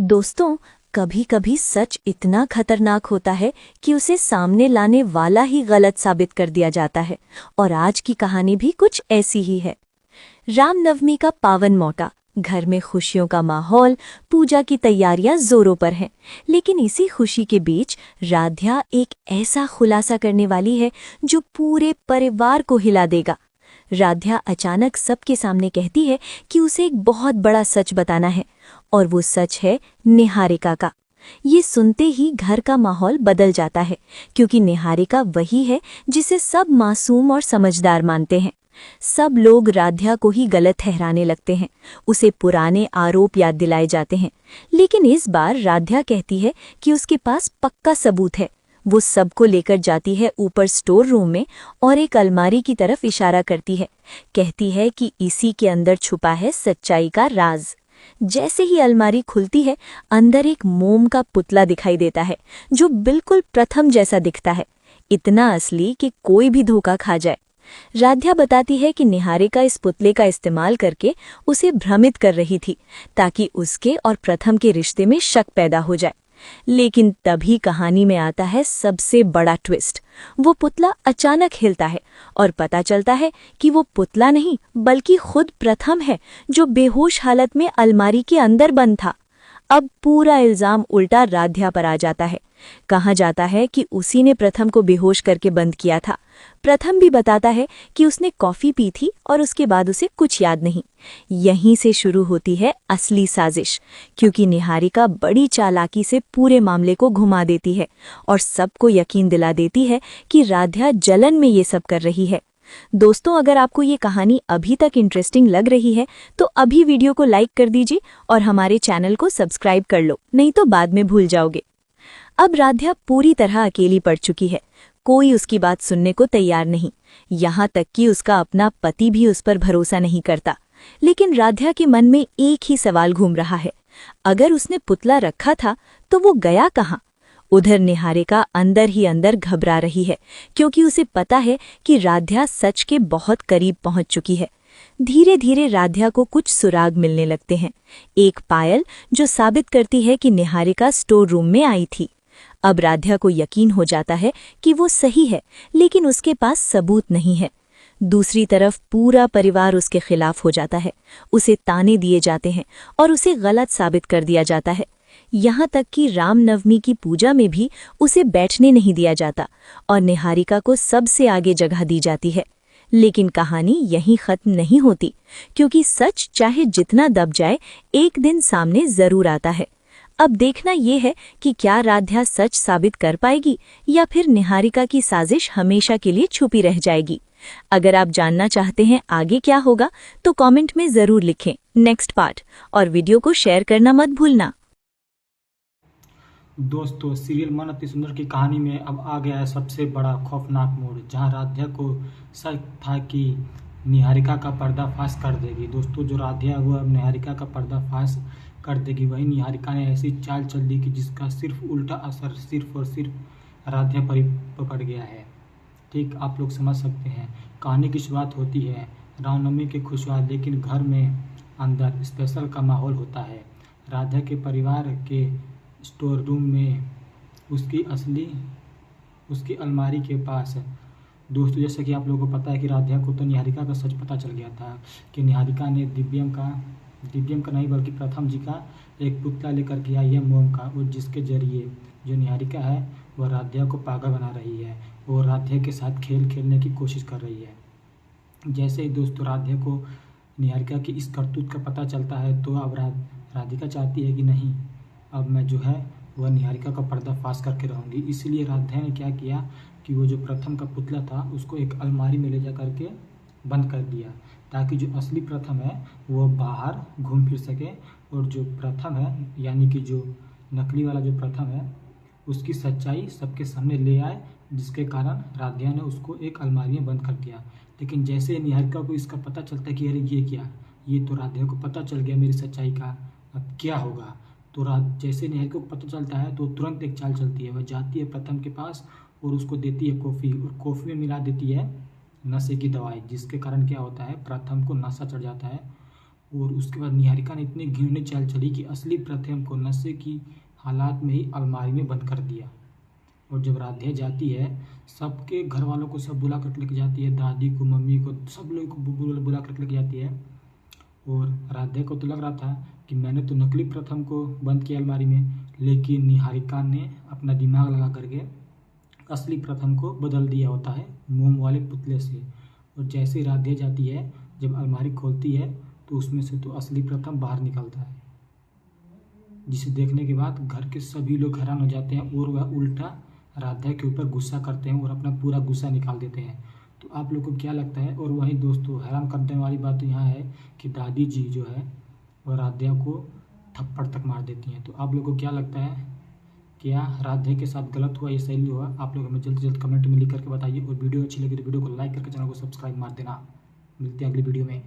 दोस्तों, कभी कभी सच इतना खतरनाक होता है कि उसे सामने लाने वाला ही गलत साबित कर दिया जाता है। और आज की कहानी भी कुछ ऐसी ही है। रामनवमी का पावन मौका, घर में खुशियों का माहौल, पूजा की तैयारियां जोरों पर हैं। लेकिन इसी खुशी के बीच राध्या एक ऐसा खुलासा करने वाली है जो पूरे परिवार को हिला देगा। राध्या अचानक सबके सामने कहती है कि उसे एक बहुत बड़ा सच बताना है, और वो सच है निहारिका का। ये सुनते ही घर का माहौल बदल जाता है, क्योंकि निहारिका वही है जिसे सब मासूम और समझदार मानते हैं। सब लोग राध्या को ही गलत ठहराने लगते हैं, उसे पुराने आरोप याद दिलाए जाते हैं। लेकिन इस बार राध्या कहती है कि उसके पास पक्का सबूत है। वो सबको लेकर जाती है ऊपर स्टोर रूम में और एक अलमारी की तरफ इशारा करती है। कहती है कि इसी के अंदर छुपा है सच्चाई का राज। जैसे ही अलमारी खुलती है, अंदर एक मोम का पुतला दिखाई देता है, जो बिल्कुल प्रथम जैसा दिखता है, इतना असली कि कोई भी धोखा खा जाए। राध्या बताती है कि निहारिका इस पुतले का इस्तेमाल करके उसे भ्रमित कर रही थी, ताकि उसके और प्रथम के रिश्ते में शक पैदा हो जाए। लेकिन तभी कहानी में आता है सबसे बड़ा ट्विस्ट। वो पुतला अचानक हिलता है और पता चलता है कि वो पुतला नहीं बल्कि खुद प्रथम है, जो बेहोश हालत में अलमारी के अंदर बंद था। अब पूरा इल्जाम उल्टा राध्या पर आ जाता है। कहा जाता है कि उसी ने प्रथम को बेहोश करके बंद किया था। प्रथम भी बताता है कि उसने कॉफी पी थी और उसके बाद उसे कुछ याद नहीं। यहीं से शुरू होती है असली साजिश, क्योंकि निहारिका बड़ी चालाकी से पूरे मामले को घुमा देती है और सबको यकीन दिला देती है कि राध्या जलन में ये सब कर रही है। दोस्तों, अगर आपको ये कहानी अभी तक इंटरेस्टिंग लग रही है तो अभी वीडियो को लाइक कर दीजिए और हमारे चैनल को सब्सक्राइब कर लो, नहीं तो बाद में भूल जाओगे। अब राध्या पूरी तरह अकेली पड़ चुकी है। कोई उसकी बात सुनने को तैयार नहीं, यहाँ तक कि उसका अपना पति भी उस पर भरोसा नहीं करता। लेकिन राध्या के मन में एक ही सवाल घूम रहा है, अगर उसने पुतला रखा था तो वो गया कहाँ? उधर निहारिका अंदर ही अंदर घबरा रही है, क्योंकि उसे पता है कि राध्या सच के बहुत करीब पहुंच चुकी है। धीरे धीरे राध्या को कुछ सुराग मिलने लगते हैं। एक पायल जो साबित करती है कि निहारिका स्टोर रूम में आई थी। अब राध्या को यकीन हो जाता है कि वो सही है, लेकिन उसके पास सबूत नहीं है। दूसरी तरफ पूरा परिवार उसके खिलाफ हो जाता है। उसे ताने दिए जाते हैं और उसे गलत साबित कर दिया जाता है। यहाँ तक कि रामनवमी की पूजा में भी उसे बैठने नहीं दिया जाता और निहारिका को सबसे आगे जगह दी जाती है। लेकिन कहानी यहीं खत्म नहीं होती, क्योंकि सच चाहे जितना दब जाए, एक दिन सामने जरूर आता है। अब देखना यह है कि क्या राध्या सच साबित कर पाएगी या फिर निहारिका की साजिश हमेशा के लिए छुपी रह जाएगी। अगर आप जानना चाहते हैं आगे क्या होगा तो कमेंट में जरूर लिखें नेक्स्ट पार्ट, और वीडियो को शेयर करना मत भूलना। दोस्तों, सीरियल मन अति सुंदर की कहानी में अब आ गया है सबसे बड़ा खौफनाक मोड़, जहां राध्या को शक था कि निहारिका का पर्दाफाश कर देगी। दोस्तों, जो राध्या है वो अब निहारिका का पर्दाफाश कर देगी। वही निहारिका ने ऐसी चाल चल दी कि जिसका सिर्फ उल्टा असर सिर्फ और सिर्फ राध्या पर ही पड़ गया है। ठीक आप लोग समझ सकते हैं। कहानी की शुरुआत होती है रामनवमी के खुशहाल, लेकिन घर में अंदर स्पेशल का माहौल होता है। राध्या के परिवार के स्टोर रूम में उसकी अलमारी के पास। दोस्तों, जैसे कि आप लोगों को पता है कि राध्या को तो निहारिका का सच पता चल गया था कि निहारिका ने दिव्यम का नहीं बल्कि प्रथम जी का एक पुतला लेकर के आई है मोम का, और जिसके जरिए जो निहारिका है वह राध्या को पागल बना रही है और राध्या के साथ खेल खेलने की कोशिश कर रही है। जैसे ही दोस्तों राध्या को निहारिका की इस करतूत का पता चलता है तो अब राधिका चाहती है कि नहीं, अब मैं जो है वह निहारिका का पर्दाफाश करके रहूँगी। इसलिए राध्या ने क्या किया कि वो जो प्रथम का पुतला था उसको एक अलमारी में ले जा करके बंद कर दिया, ताकि जो असली प्रथम है वो बाहर घूम फिर सके, और जो प्रथम है यानी कि जो नकली वाला जो प्रथम है उसकी सच्चाई सबके सामने ले आए, जिसके कारण राध्या ने उसको एक अलमारी में बंद कर दिया। लेकिन जैसे निहारिका को इसका पता चलता है कि अरे ये क्या, ये तो राध्या को पता चल गया मेरी सच्चाई का, अब क्या होगा। तो जैसे निहारिका को पता चलता है तो तुरंत एक चाल चलती है। वह जाती है प्रथम के पास और उसको देती है कॉफ़ी, और कॉफ़ी में मिला देती है नशे की दवाई, जिसके कारण क्या होता है प्रथम को नशा चढ़ जाता है और उसके बाद निहारिका ने इतनी घिनौनी चाल चली कि असली प्रथम को नशे की हालात में ही अलमारी में बंद कर दिया। और जब राध्या जाती है, सबके घर वालों को सब बुला कर लेके जाती है, दादी को, मम्मी को, सब लोग को बुला कर लेके जाती है। और राध्या को तो लग रहा था कि मैंने तो नकली प्रथम को बंद किया अलमारी में, लेकिन निहारिका ने अपना दिमाग लगा करके असली प्रथम को बदल दिया होता है मोम वाले पुतले से। और जैसे ही राध्या जाती है, जब अलमारी खोलती है तो उसमें से तो असली प्रथम बाहर निकलता है, जिसे देखने के बाद घर के सभी लोग हैरान हो जाते हैं और वह उल्टा राध्या के ऊपर गुस्सा करते हैं और अपना पूरा गुस्सा निकाल देते हैं। तो आप लोग को क्या लगता है? और वहीं दोस्तों, हैरान करने वाली बात तो यहाँ है कि दादी जी जो है वह राध्या को थप्पड़ तक मार देती हैं। तो आप लोग को क्या लगता है, क्या राध्या के साथ गलत हुआ या सही हुआ? आप लोग हमें जल्द से जल्द कमेंट में लिख करके बताइए। और वीडियो अच्छी लगी तो वीडियो को लाइक करके चैनल को सब्सक्राइब मार देना। मिलते हैं अगली वीडियो में।